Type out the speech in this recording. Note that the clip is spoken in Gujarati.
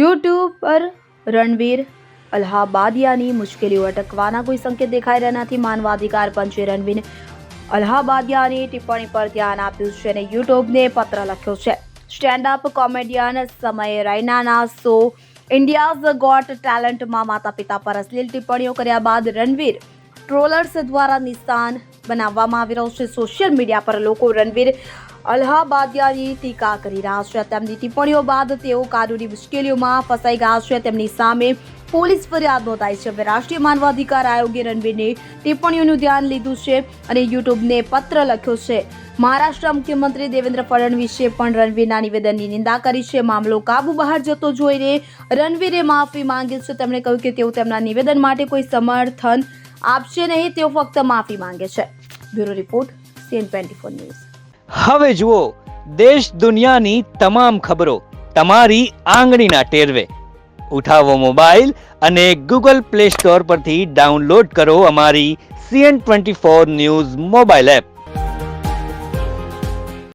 યુટ્યુબ પર રણવીર અલ્હાબાદિયાની મુશ્કેલીઓ અટકવાના કોઈ સંકેત દેખાઈ રહ્યા નથી. માનવાધિકાર પંચે રણવીર અલ્હાબાદિયાની ટિપ્પણી પર ધ્યાન આપ્યું છે અને યુટ્યુબને પત્ર લખ્યો છે. સ્ટેન્ડ અપ કોમેડિયન સમય રૈનાના શો ઇન્ડિયાઝ ગોટ ટેલેન્ટમાં માતા પિતા પર અશ્લીલ ટિપ્પણીઓ કર્યા બાદ રણવીર ટ્રોલર્સ દ્વારા નિશાન બનાવવામાં આવી રહ્યો છે. સોશિયલ મીડિયા પર લોકો રણવીર અલ્હાબાદિયાની ટીકા કરી રહ્યા છે. તેમની ટિપ્પણીઓ બાદ તેઓ કાનૂની મુશ્કેલીઓમાં ફસાઈ ગયા છે. તેમની સામે પોલીસ ફરિયાદ નોંધાઈ છે. હવે રાષ્ટ્રીય માનવાધિકાર આયોગે રણવીરની ટિપ્પણીઓનું ધ્યાન લીધું છે અને યુટ્યુબને પત્ર લખ્યો છે. મહારાષ્ટ્ર મુખ્યમંત્રી દેવેન્દ્ર ફડણવીસે પણ રણવીરના નિવેદનની નિંદા કરી છે. મામલો કાબુ બહાર જતો જોઈને રણવીરે માફી માંગી છે. તેમણે કહ્યું કે તેઓ તેમના નિવેદન માટે કોઈ સમર્થન આપશે નહીં, તેઓ ફક્ત માફી માંગે છે. Bureau report CN24 news. હવે જુઓ દેશ દુનિયાની તમામ ખબરો તમારી આંગળીના ટેરવે. ઉઠાવો મોબાઈલ અને Google Play Store પરથી ડાઉનલોડ કરો અમારી CN24 ન્યૂઝ મોબાઈલ એપ.